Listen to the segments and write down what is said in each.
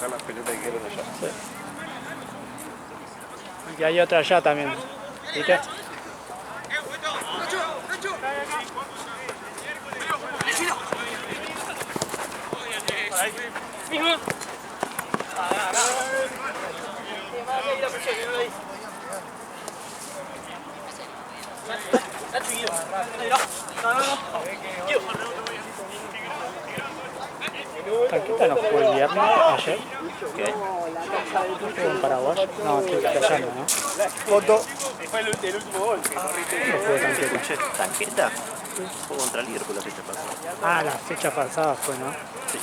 buscar las pelotas que quedaron allá. Sí. Y hay otra allá también. ¿Viste? Tanquita no jugó el viernes, ayer. ¿Qué? ¿Jugó en Paraguay? No, estoy callando, ¿no? Foto. Fue el último gol que corriste. No jugó Tanquita. Escuché, ¿Tanqueta? Fue contra Liverpool la fecha pasada. Ah, la fecha pasada fue, ¿no? Sí.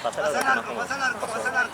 Pasa al arco, pasa al arco, pasa al arco.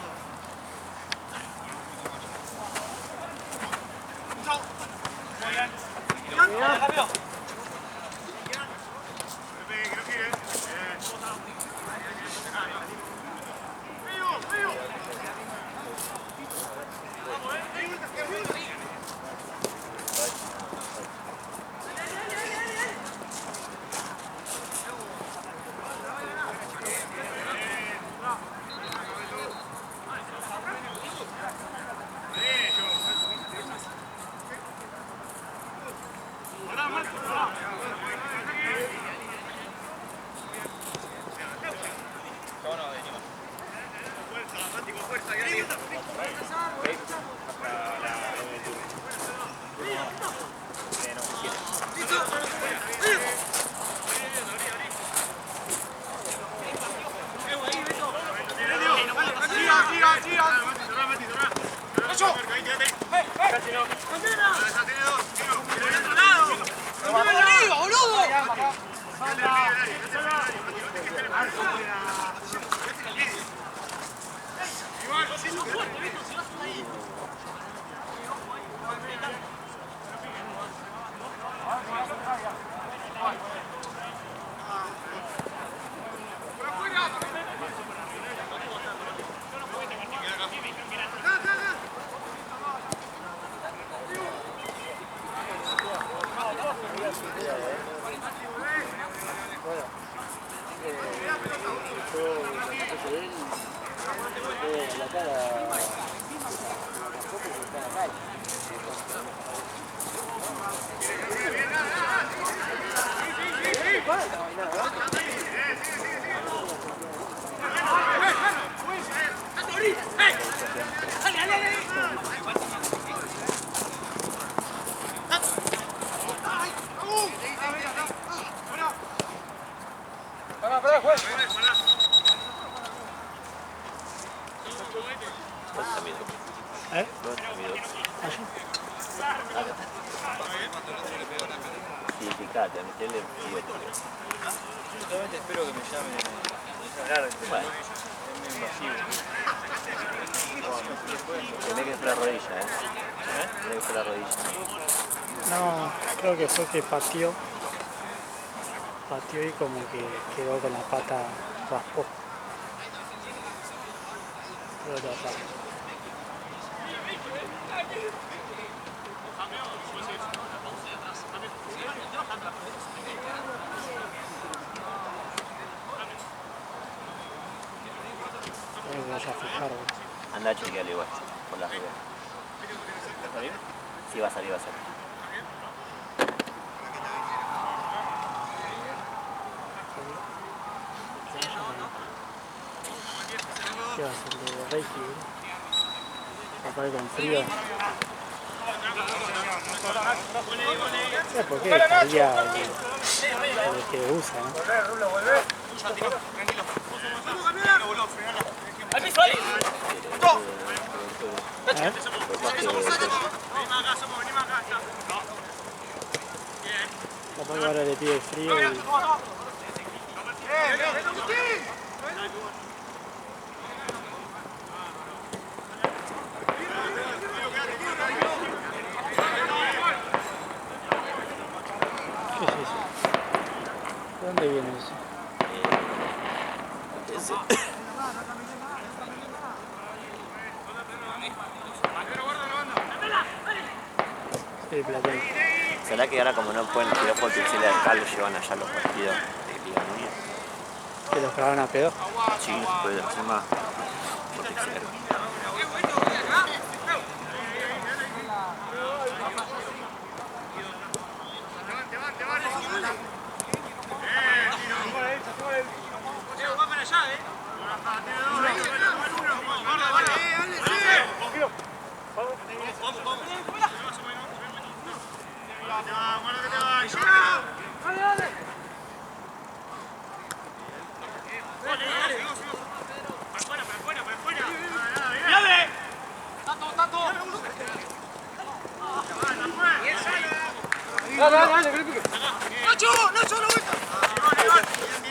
¿Eh? Sí, fíjate, a meterle fíjate. Yo solamente espero que me llame. Bueno. Es muy invasivo. Tenés que fue la rodilla, ¿eh? Tenés que fue la rodilla. No, creo que fue que pateó. Pateó y como que quedó con la pata raspó. Creo que acá. Creo que vaya a fijar. Anda a chequearle igual, por la arriba. ¿Va a salir? Sí, va a salir, va a salir. ¿Qué va a ser de Reiki? Papá con frío. ¿Sabes por qué? Estaría el que usa, ¿no? ¿Eh? Capaz que ahora le pide frío y... ¿Qué es eso? ¿De dónde viene eso? El platense. ¿Será que ahora como no pueden tirar por pixeles de acá, lo llevan allá a los partidos de Liga Núñez? ¿Que los cagaron a pedo? Sí, no se puede hacer más por pixeles.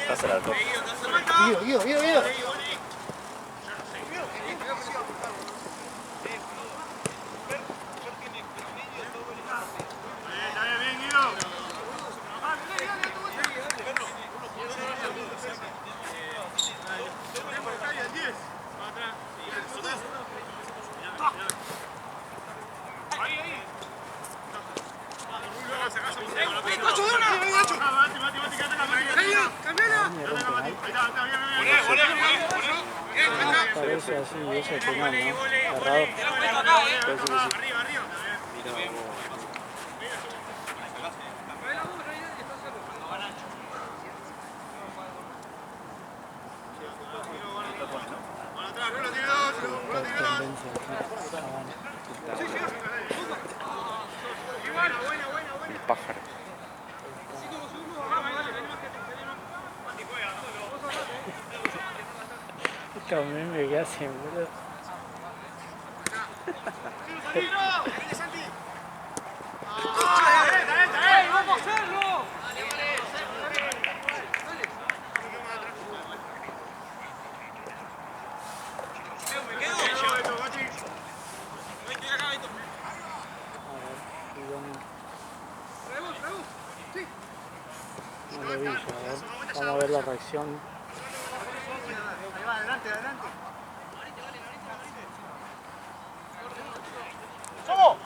Pasa el arco. Guido. Parece así, es el penal, ¿no? Cerrado. Parece que sí. El pájaro. Estos memes que hacen, boludo. ¡Vamos a hacerlo! No lo vi yo, a ver. Vamos a ver la reacción. Ahí va, adelante. ¡Somos!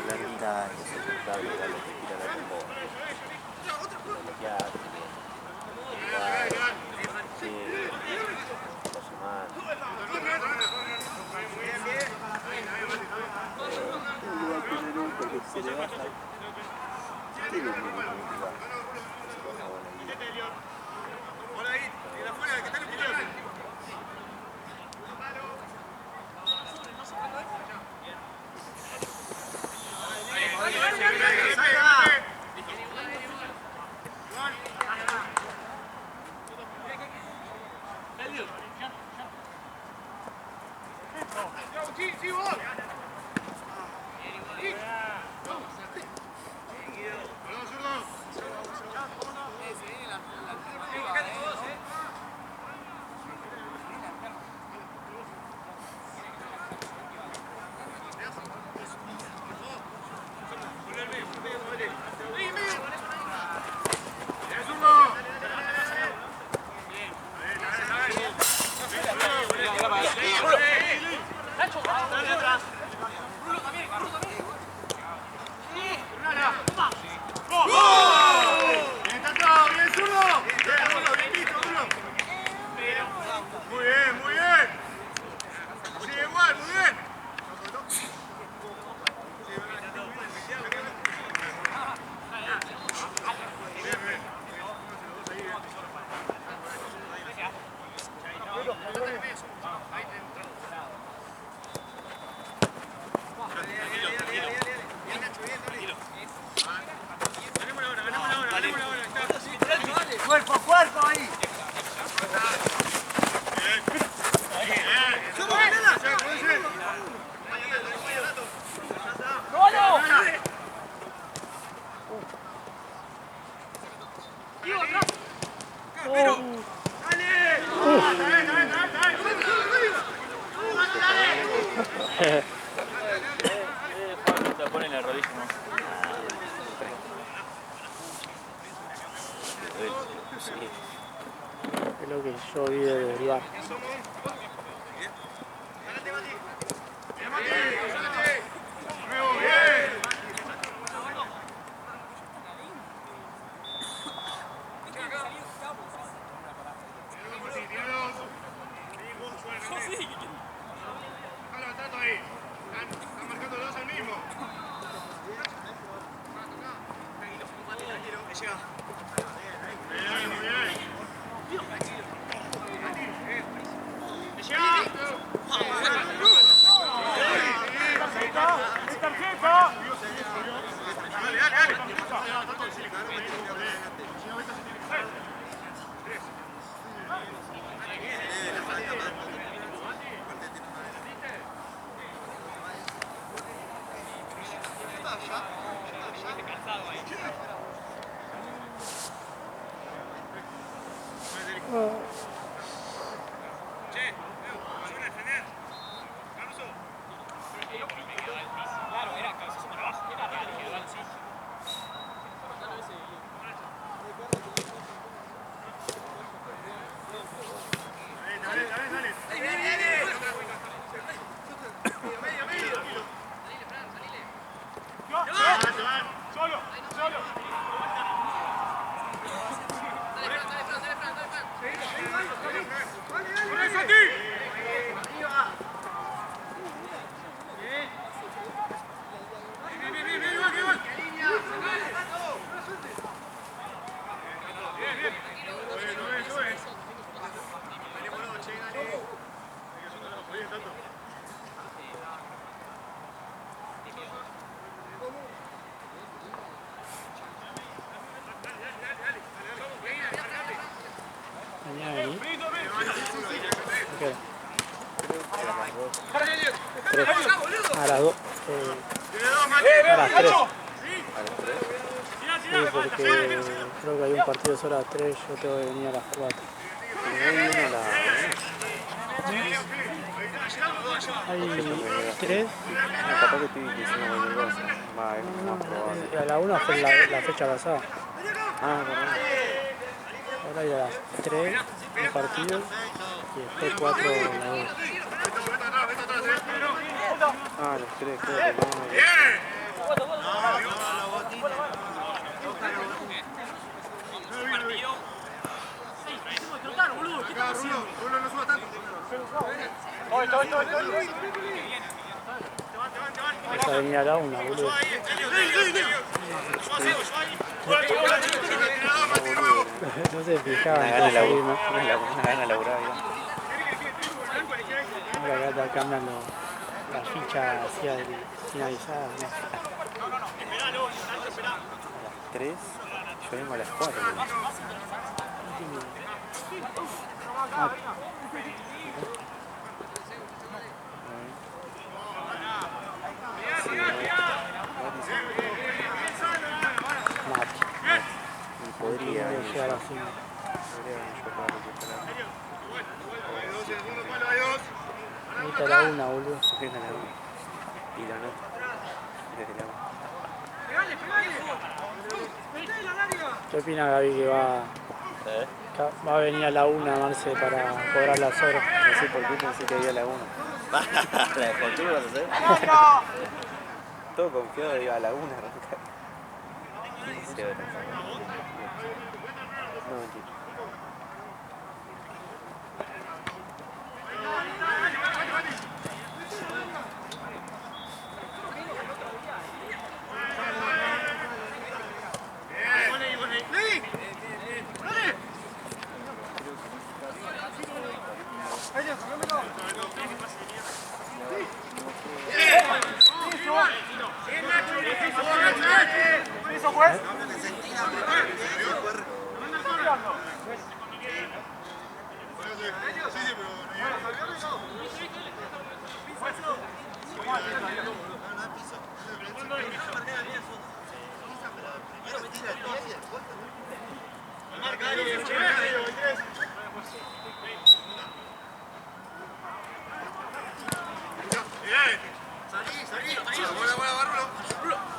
La mira es insoportable, dale, te tira la combo. Bloquear, sí, cosa mal. Porque se le baja. Tiene un lugar. Sí, vos. Cuerpo ahí. la rodilla, ¿no? Sí. Es lo que yo vi del bar. A las 2. A las 3. Sí, porque creo que hay un partido solo a las 3, yo tengo que venir a las 4. Hay 3. Capaz que estoy diciendo cualquier cosa. Va, es más probable. A la 1 fue la fecha pasada. Ah, perdón. Ahora hay a las 3 un partido y después 4 a las 2. Ah, los 3, creo que no. Vas a venir a la 1, boludo. No se fijaban. Una gana de laburar, ahora acá cambian la ficha hacia el finalizada. ¿No? A las 3, yo vengo a las 4. Ah, Podría llegar así. Ahorita la 1, boludo. Y la nota. Desde la 1. ¿Qué opina Gaby que va a venir a la 1 Marce para cobrar las horas? No sé por qué pensé que había la 1. ¿La de Fortuna vas a hacer? Todo confiado iba a la 1 arrancar. No, mentira. Salí, buena, Barrulo.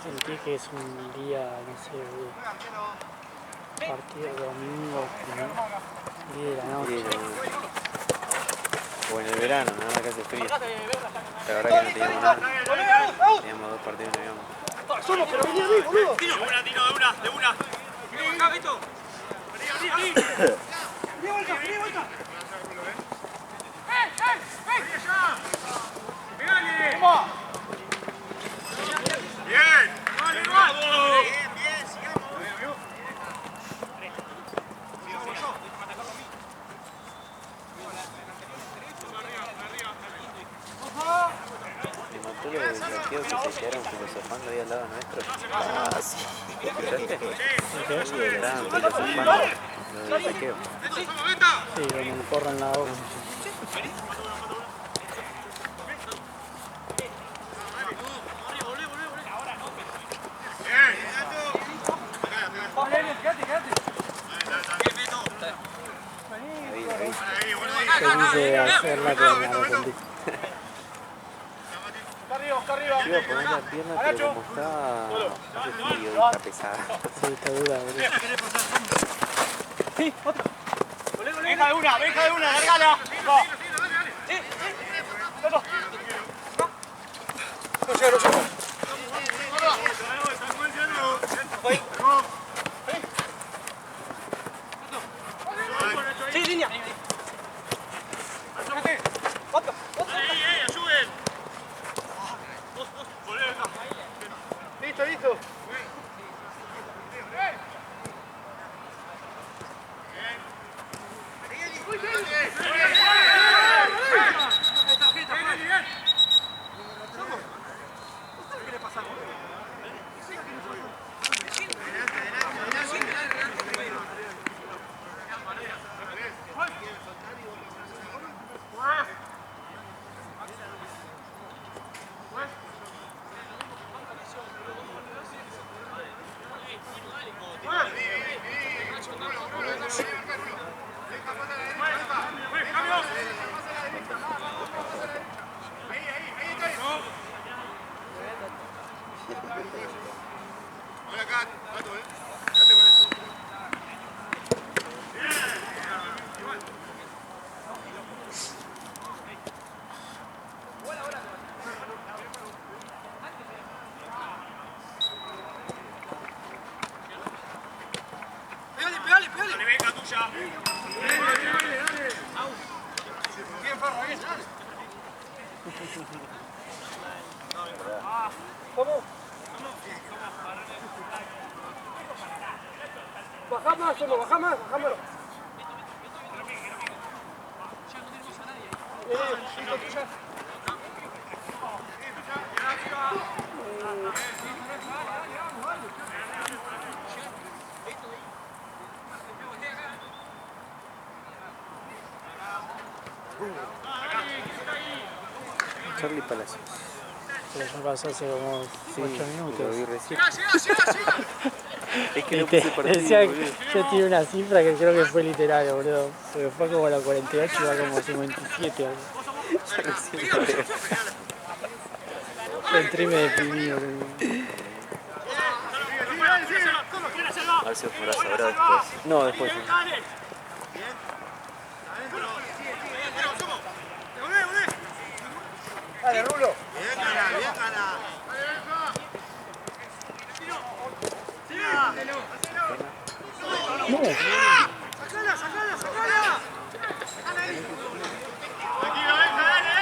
Sentí que es un día, no sé, boludo. Partido domingo, ¿no? 10 de la noche. O en el verano, ¿no? Acá hace frío. La verdad que no teníamos nada. Teníamos 2 partidos y no íbamos. Solo, pero vení a mí, boludo. De una. Vení acá, Beto. Vení. Vení vuelta. Pegale. Toma. Bien. Vale, vamos. Bien, sigamos. Me mató lo del bloqueo que se quedaron filosofando ahí al lado nuestro. Ah, sí. ¿Escuchaste? Estaban filosofando lo del saqueo. Sí, cuando me corran la boca. Feliz de hacerla con la Argentina. Está arriba. Iba a poner la pierna, pero como está hace frío y está pesada. Sí, está dura, boludo. Venga de una, largala. Va. No llego. Sí, línea. Ayuden. Listo. Dale, venga, tuya. Bien, Farra, bien. ¿Cómo? Bajá más, solo, bajámelo. Charlie Palacios. Pero ya pasó hace como 8 minutos. Lo vi recién. Llega. Es que no puse partido, Decía, boludo. yo tiré una cifra que creo que fue literal, boludo. Porque fue como a la 48 y va como a 57. Boludo. Ya no sé lo que- Yo entré y me deprimí, boludo. A ver si os podrás saber después. No, después. Sí. Dale, Rulo. Sacala. Tranquilo, venga, dale.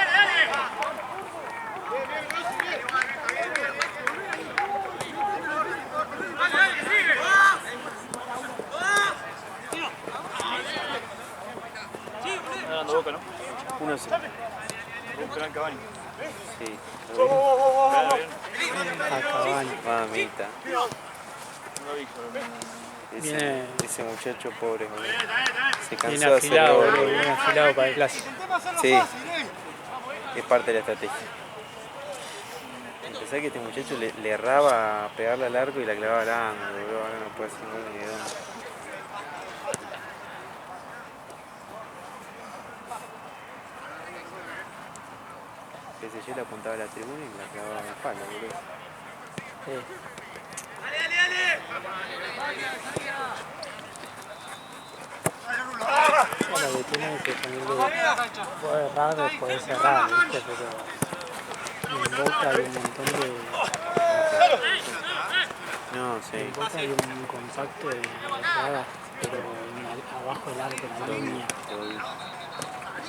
Dale, sigue. 1-0. Sí. A Cavani. Mamita. Viene- Ese muchacho pobre, boludo. Se Bien cansó de hacer afilado, gol, boludo. Bien afilado para el clásico. Sí, es parte de la estrategia. Pensá que este muchacho le erraba a pegarle al arco y la clavaba al ángulo, boludo. Ahora no puede hacer gol ni de dónde. PSG le apuntaba a la tribuna y la clavaba en el palo, boludo. Lo que tiene es que puede errar, puede cerrar, ¿viste? Pero en Boca hay un montón de... No, sí. En Boca hay un contacto de erradas, pero abajo del arco, en la línea.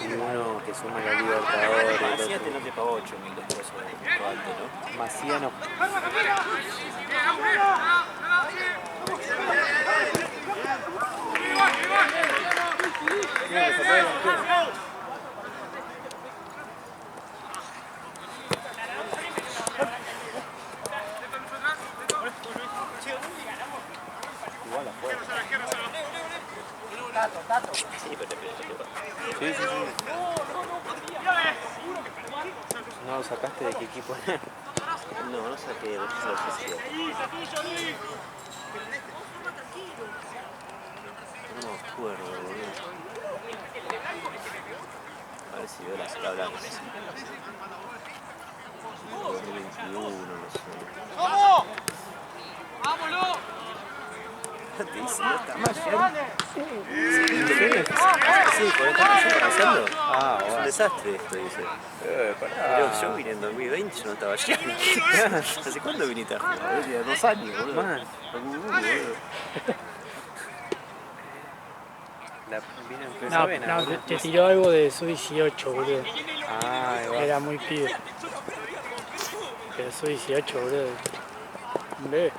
Uno que suma la Libertadores, el Macías otro. no te pagó 8.000 pesos de punto alto, ¿no? Macías no. Igual afuera. Sí, pero Sí, sí, sí. No lo sacaste de qué equipo era. no, no saqué de esa oficina. No me acuerdo, boludo. A ver si veo las tablas. 2021, no sé. ¡Vamos! ¡Vámonos! Te dice, no está mal, sí, por esta está pasando. Ah, Es un bueno. desastre esto, dice. Pero yo vine en 2020 yo no estaba allá. ¿Hace cuándo viniste a jugar? Tenía 2 años, boludo. Man. Boludo. Vino en No, Pesavena, no, boludo. te tiró algo de sub-18, boludo. Ah, ahí va. Era muy pibe. Pero sub-18, boludo. Un bebé.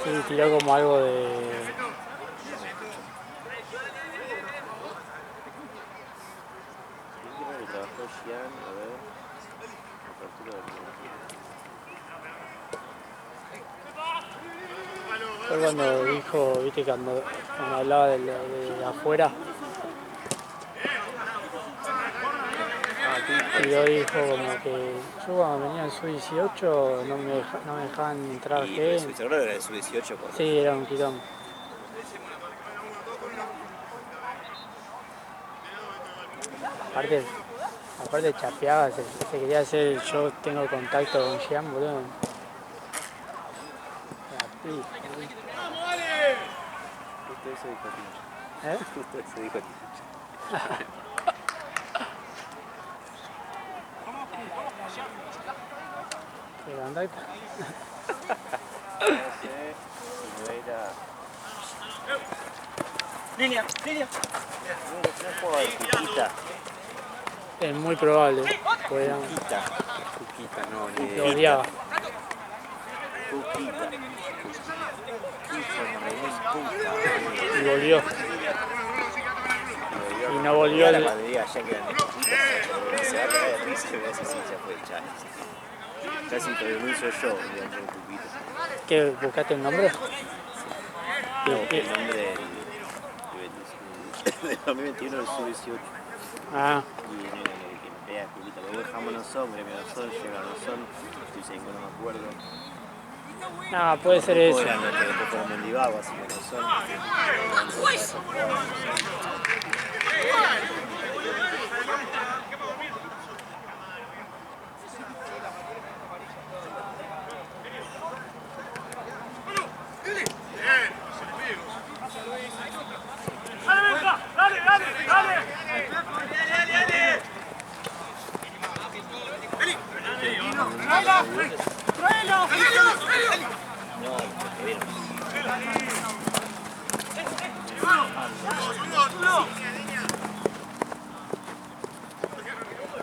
Sí, tiró como algo de... Trabajó Gian, a ver. Apertura del Fue cuando dijo, viste, cuando hablaba de afuera. Y yo dijo como que yo cuando venía en sub-18 no me dejaban entrar Y gente. su seguro era de su 18 cuando. Sí, era un quilombo. Aparte chapeaba, se quería hacer, yo tengo contacto con Jean, boludo. La pija, boludo. Justo eso dijo Tincho. ¿Eh? Justo eso dijo Tincho. ¿Qué contacto? No sé si no era... Línea, línea. No jugaba de Cuquita. Es muy probable. Pues, Cuquita. Cuquita, no, ni lo idea. odiaba. Cuquita. Y volvió. Y no volvió La el... mayoría ya quedan de Cuquita. Se va a caer de risa y ves así, ya fue ya. Casi pronuncio yo, digamos, Cuquita. ¿Qué? ¿Buscaste el nombre? No, el nombre del 2021 del sub-18. Ah, Y que vea Cuquita, porque dejamos no son, gremio no son, llega no son, estoy diciendo no me acuerdo. no, puede ser eso. Eran los que después fueron Mendivago, así que no son. ¡Dale, venga! ¡Dale, dale, dale!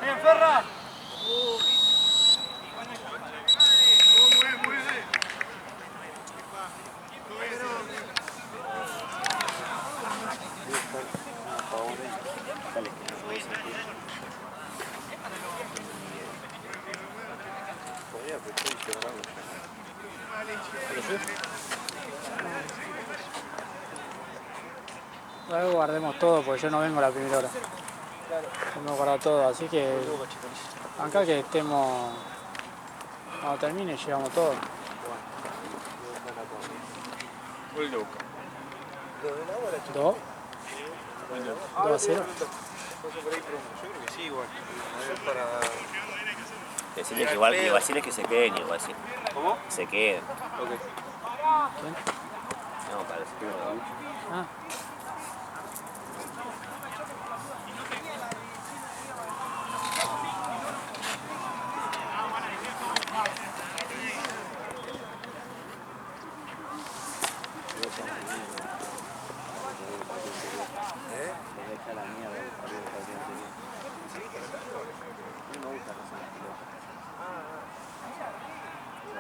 ¡Bien, Ferra! Podría, pero estoy cerrado ya. Luego guardemos todo porque yo no vengo a la primera hora. Tengo que guardar todo, así que acá que estemos, cuando termine llevamos todo. ¿2? 2-0. Paso por ahí pronto. Yo creo que sí, igual. Es para... Decirles que igual, decirles que se queden igual, sí. ¿Cómo? Se queden. Ok. ¿Quién? No, para el estilo de mucho. Ah.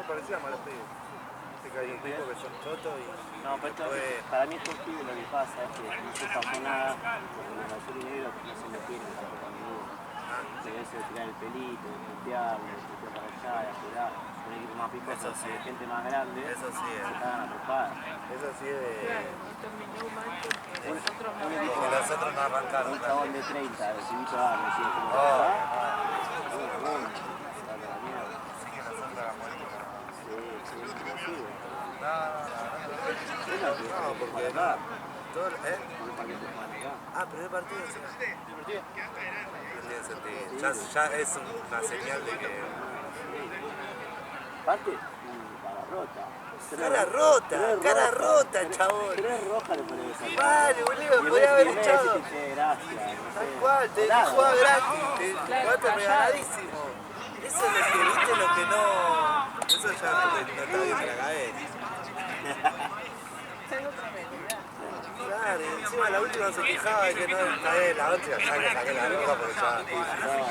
Parecía mal pedido. Que hay un tipo que son chotos y... No, pero esto, para mí estos pibes lo que pasa es que no se pasó nada, porque los azules negros no se metieron tampoco a ninguno. Pero eso de tirar el pelito, de puntearlo, de puntear para allá, de apurar, un equipo más picoso, de gente más grande, Eso sí se es. cagan a trompadas. Eso sí es de... Un Que equipo, los otros no arrancaron. un chabón de 30, el chivito A, me sigue como Oh, está, bueno, está de la mierda. sí que nosotros la política. Sí, no sirve. No, porque no. Todo, ¿eh? Ah, primer partido, sí. No tiene sentido. Ya es una señal de que... Aparte, cara rota. Cara rota, chabón. 3 rojas le ponen esa. Vale, boludo, podía haber echado. Gracias. Tal cual, te dejé jugar gratis, jugaste regaladísimo. Eso es lo que viste, lo que no... Eso ya no está bien de la cabeza. Claro, y encima la última se quejaba de que no está bien, la última ya que saqué la roja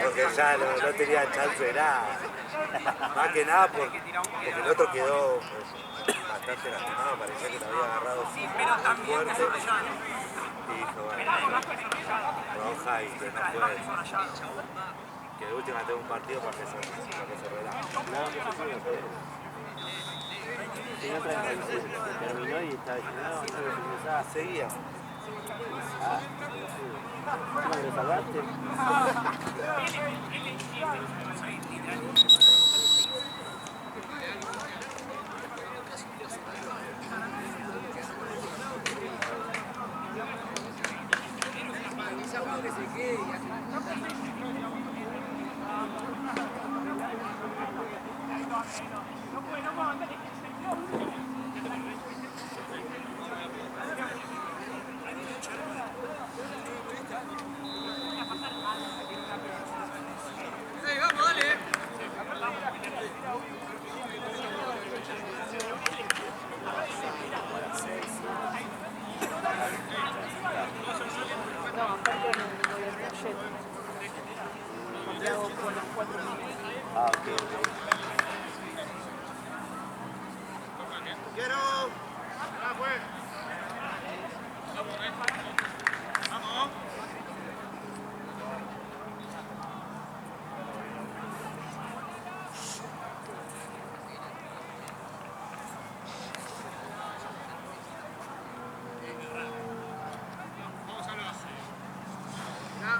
porque ya no tenía chance de nada. Más que nada porque el otro quedó bastante lastimado, parecía que lo había agarrado fuerte. Y dijo, bueno, roja y que no puede. Que de última tengo un partido para que se relaje. Si no traes terminó y estaba diciendo, no, Seguía. ¿cómo lo salvaste? Ah, ok. Quiero. Ya fue. Vamos. Vamos a los. Ya.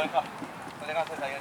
deja. No tengas cerca ahí.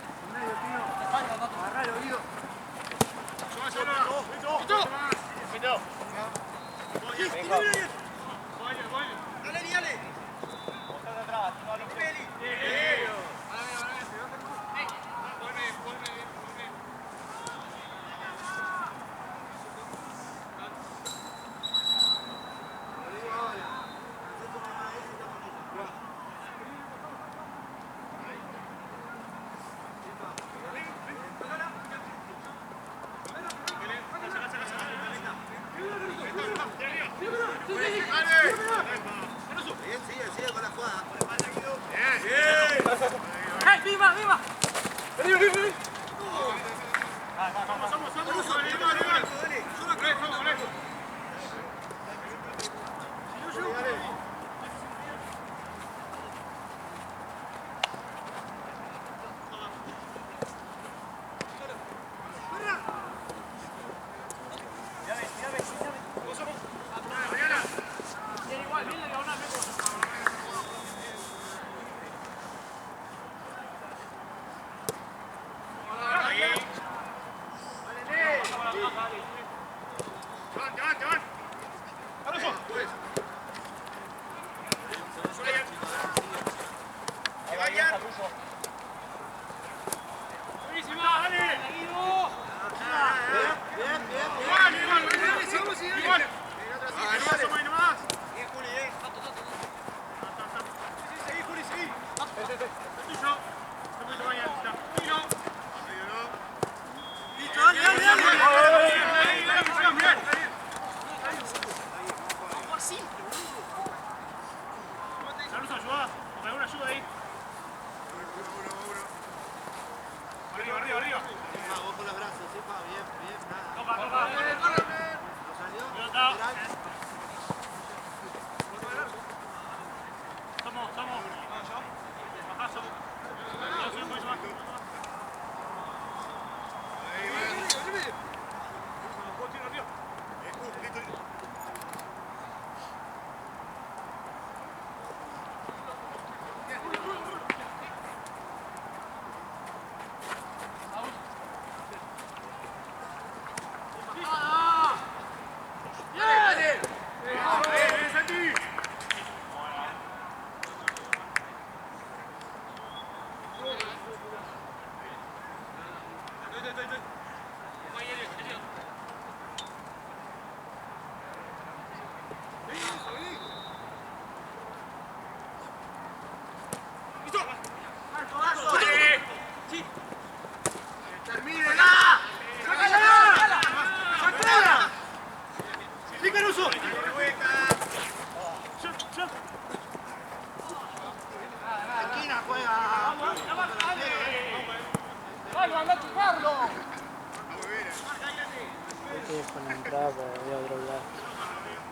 Con la entrada para ir a otro lado.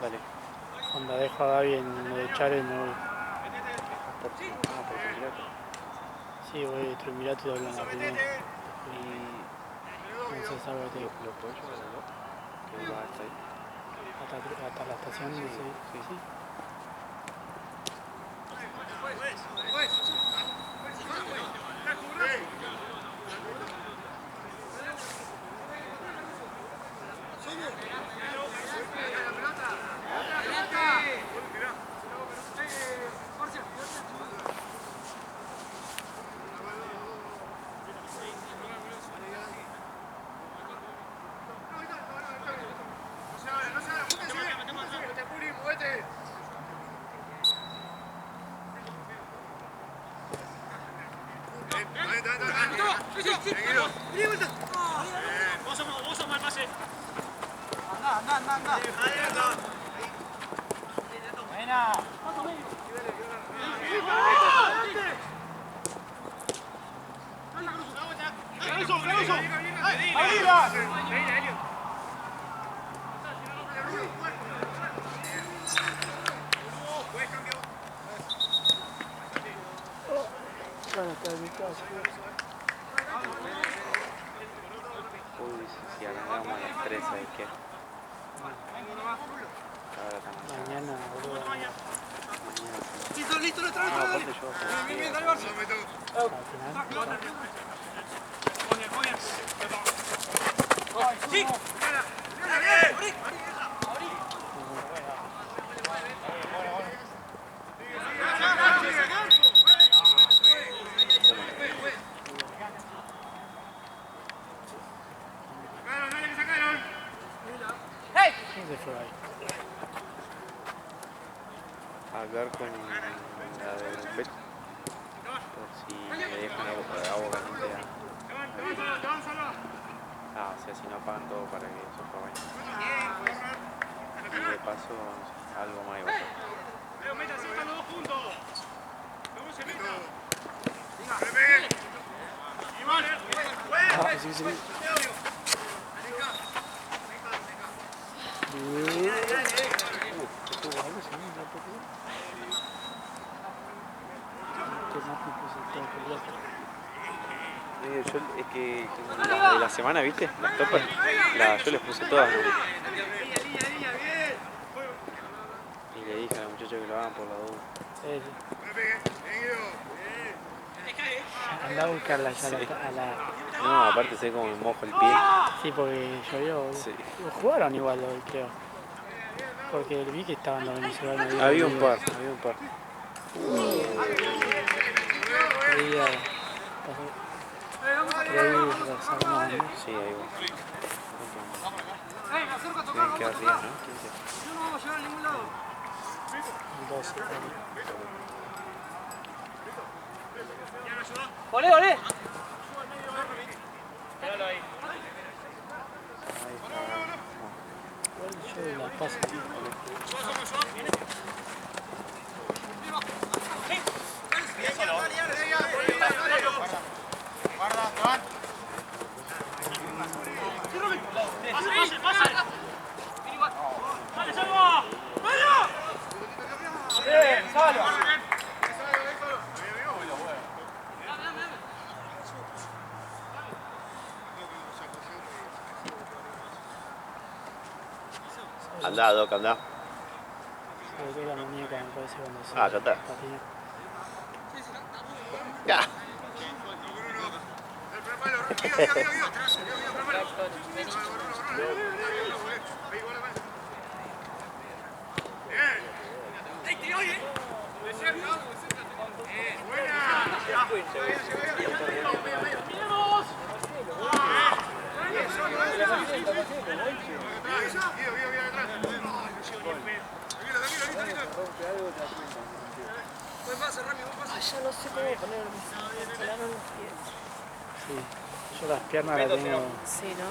Dale. Cuando dejo a Gaby en lo de Chávez me voy. Por Triunvirato. Sí, voy a Triunvirato y hablo en la primera. Y No sé, salgo de ¿lo puedo llevar a que va hasta ahí? hasta la estación, sí. Sí. Uy, si arrancamos a las 3, ¿sabes qué? Mañana, boludo. Listo, al final. Sí. ¿Quién se fue ahí? Hablar con la del pecho por si me dejan agua caliente o sea, si no apagan todo para que eso se vaya. Y de paso algo más igual. Métanse los dos juntos. ¿Cómo se meta? Sí. Yo, es que las de la semana, ¿viste? Las topas, yo les puse todas. Y le dije a la muchacha que lo hagan por la duda. Sí. Andá a buscarla ya a la... No, aparte sé como me mojo el pie. Sí, porque llovió. Sí. Jugaron igual hoy, creo. Porque vi que estaban los venezolanos. Había un par. Ahí sacamos, ¿no? Sí, ahí va. Tienen que arriba, ¿no? No vamos a llegar a ningún lado. 12. ¡Olé! Quédalo ahí. Yo la paso. ¡Pase! ¡Dale, Salva! ¡Bien, Salva! Andá, Doc, andá. Sobre todo la muñeca me parece cuando se Ya está. patina. Ya. Ya no sé cómo ponerme. Pelaron los pies. Sí, yo las piernas las tengo. Sí, ¿no?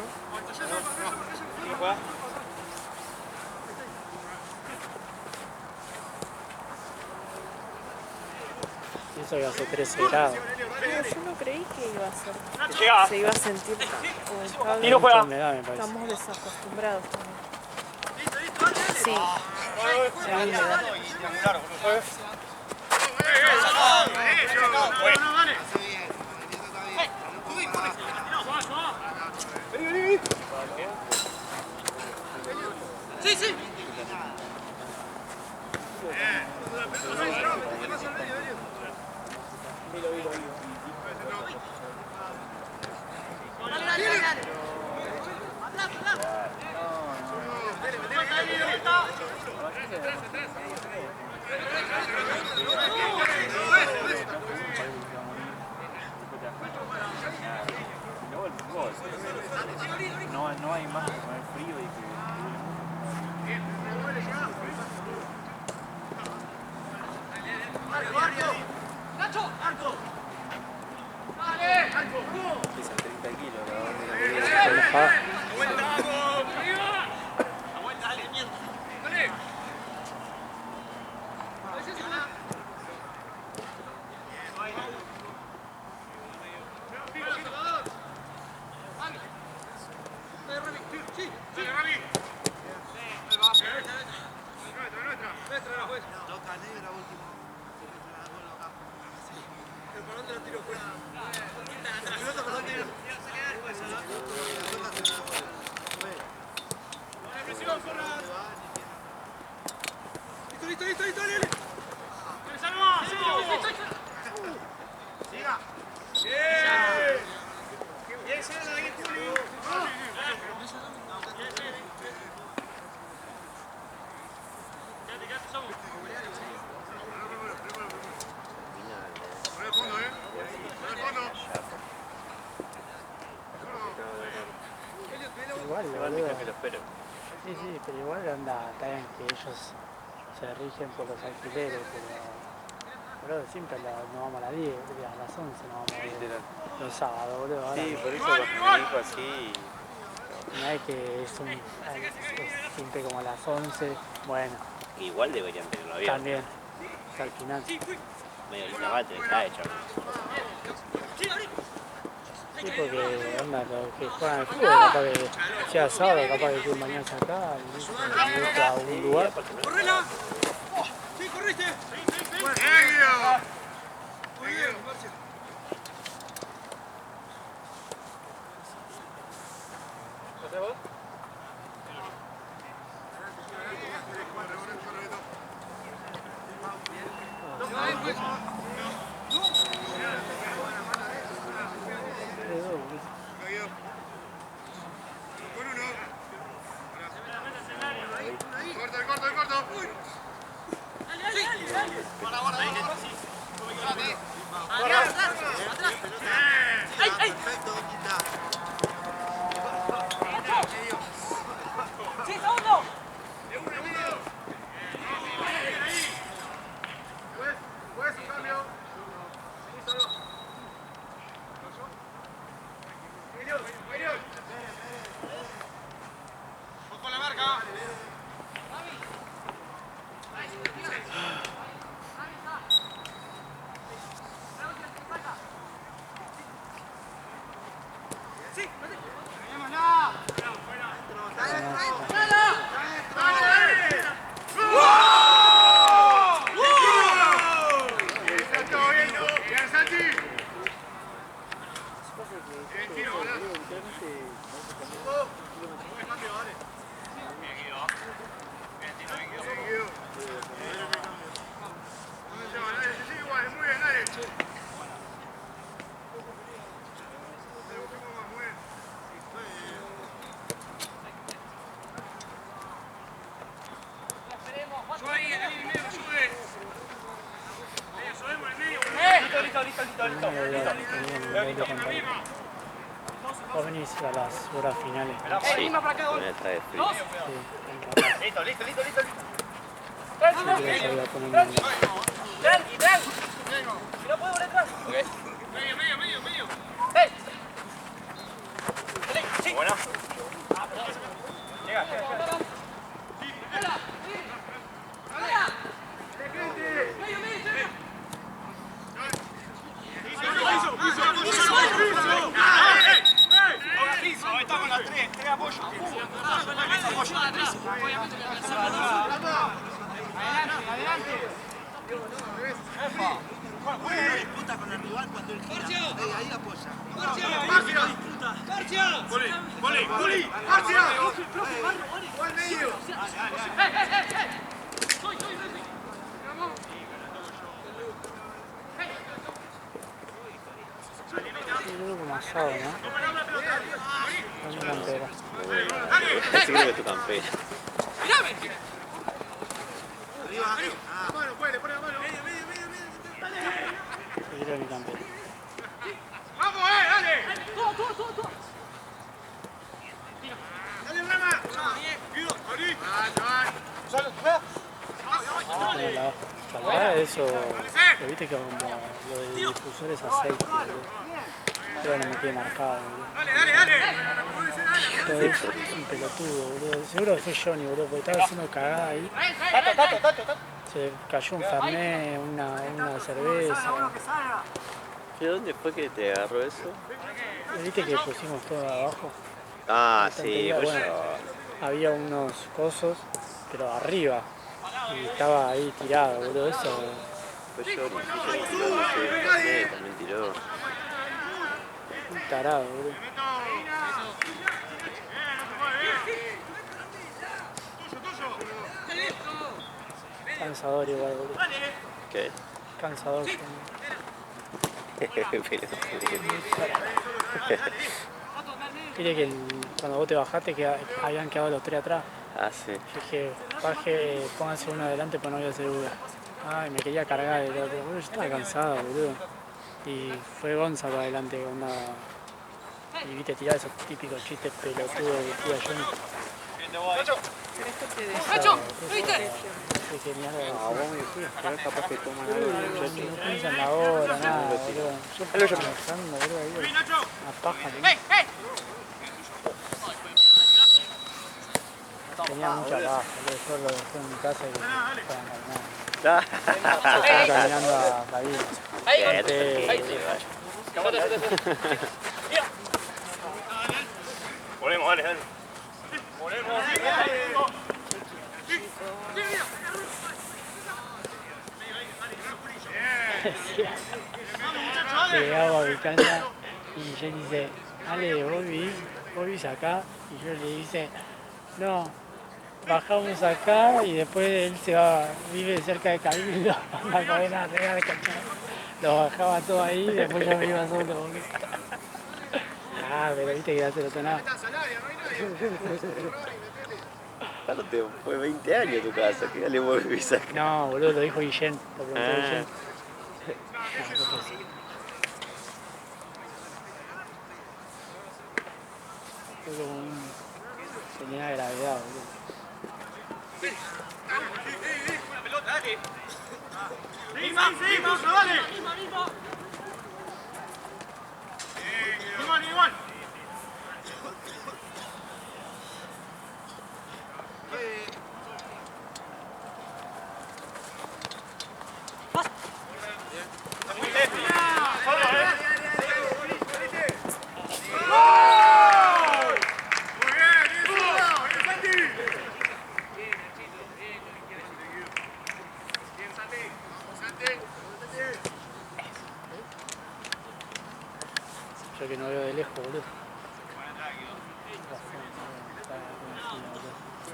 Pienso que hace 13 grados. No, yo no creí que iba a ser. Llega. Se iba a sentir tan. Y no juega. Humedad, me parece. Estamos desacostumbrados también. Sí. Se ve humedad. Sí. No hay más que poner frío y que... Pesa 30 kilos, la verdad. Listo, dale. igual, Se va a boludo. dejar que lo espero. Sí, sí, pero igual anda, está bien que ellos se rigen por los alquileres, pero siempre nos vamos a las 10, a las 11 nos vamos a Literal. los sábados, boludo. Ahora Sí, no. por eso cuando me dijo así, No es que es siempre como a las 11, bueno, Igual deberían tenerlo abierto. también, hasta el final. Medio el debate está hecho. Sí, porque onda, los que juegan al fútbol, capaz que sea sábado, capaz que quieren bañarse acá, y irte a un lugar. ¡Correla! ¡Sí, corriste! Muy bien, Marcia. Corto. Uy. Con la marca. Vos venís a las horas finales. Sí, una está de frío. Listo. Yo creo que se iba a poner un- Buena. Ahí estamos las tres apoyo. Sí, algo como asado, ¿no? Una cantera. Así creo que es tu campera. Yo creo que mi cantera. ¡Vamos, dale! ¡Dale, Brama! Guido, abrí. Pero la verdad eso, lo viste que como lo de difusor es aceite, boludo. Pero no me quede marcado, boludo. Dale. Todo eso es un pelotudo, boludo. Seguro que fue Johnny, boludo, porque estaba haciendo cagada ahí. Se cayó un fernet, una cerveza. ¿De dónde fue que te agarró eso? ¿Viste que pusimos todo abajo? Ah, Bastante sí, bien, pues bueno. yo... Había unos cosos, pero arriba. Y estaba ahí tirado, boludo. Eso, Fue yo, sí, también tiró. un tarado, boludo. Cansador igual, boludo. ¿Qué? Cansador. Viste que cuando vos te bajaste que habían quedado los tres atrás. Ah, sí. Yo dije, baje, pónganse uno adelante pues no voy a hacer una. Ay, me quería cargar el otro, boludo, yo estaba cansado, boludo. Y fue Gonza para adelante, onda. Y viste, tirar esos típicos chistes pelotudos que tira Johnny. Qué genial. No, vos me fui a esperar, capaz que toman algo. No piensan la hora, nada, boludo. Yo estoy trabajando, boludo, ahí, una paja. Tenía mucha paja, boludo. Yo lo dejé en mi casa y estaban caminando. Se estaban caminando a la vida. Volvemos, dale, dale. Llegaba a mi casa y yo dice, Ale, ¿vos vivís acá? Y yo le dice, no, bajamos acá y después él se va, vive cerca de Cabildo, la cadena real de Cachorro. Lo bajaba todo ahí y después yo me iba solo, boludo. Ah, pero viste que ya se lo tonaba. Claro, te fue 20 años tu casa, ¿qué dale vos vivís acá? No, boludo, lo dijo Guillén, lo preguntó Guillén. Fue como un... tenía gravedad, boludo. Pelota, dale. Sí, vamos, dale. Igual. Yo que no veo de lejos, boludo.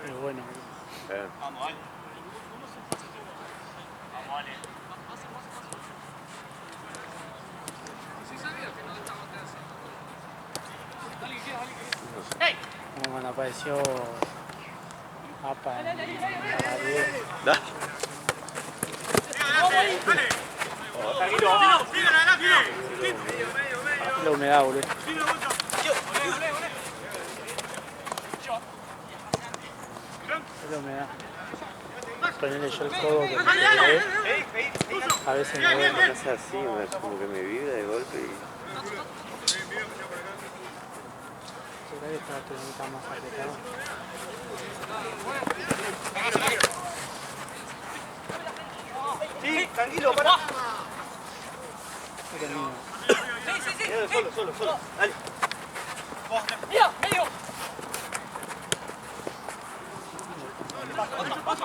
Pero bueno, boludo. Vamos, Ale. Vamos, Ale. Como cuando apareció Apa en la la humedad, boludo. La humedad. Ponele yo el codo que me pegué, a veces me duele. Es así, como que me vibra de golpe y... ¿Será que está más apretado? Sí, tranquilo, para. Yo termino. Solo. Dale. Medio. Paso.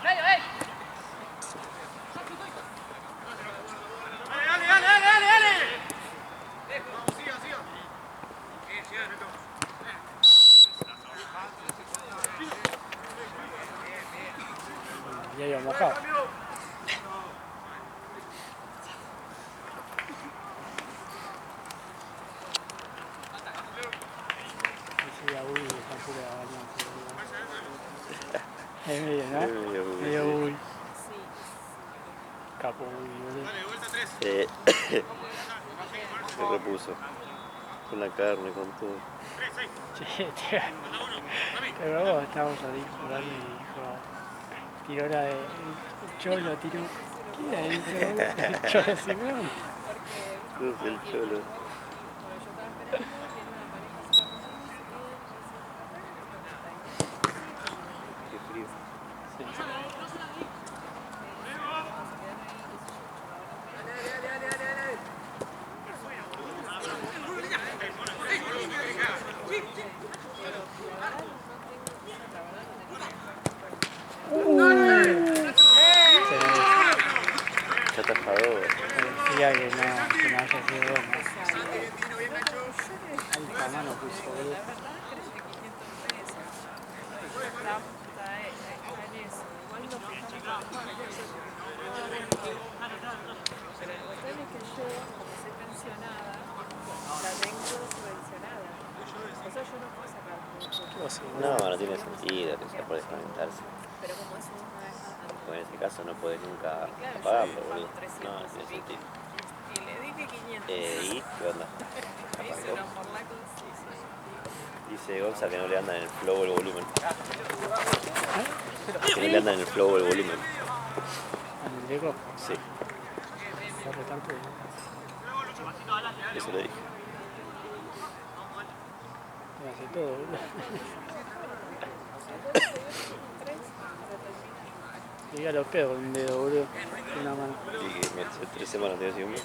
Dale. Vamos, siga. Ya iba mojado. Es medio, ¿no? Medio uy. Capo uy, boludo. Se repuso. Con la carne, con todo. Che, pero vos estábamos ahí jugando y dijo, tiró la de Cholo, tiró. ¿Quién era ese? El Cholo Simón. El Cholo. Qué frío. Sí. Ya atajador. Decía que no haya sido bueno. Ahí está, mano puso, boludo. No, no tiene sentido que sea por desconectarse. Pero como eso no deja porque en ese caso no podés nunca apagarlo, boludo. No, no tiene sentido. Y le dije 500. ¿Y qué onda? Ahí se lo por la cosa. Dice Gonza que no le andan en el flow o el volumen. Que no le andan en el flow o el volumen. ¿En el Diego? Sí, Se hace tanto. eso le dije. Me hace todo, boludo. Llegué a los pedos con un dedo, boludo. Con una mano. Y que me hace 3 semanas te decía un mes.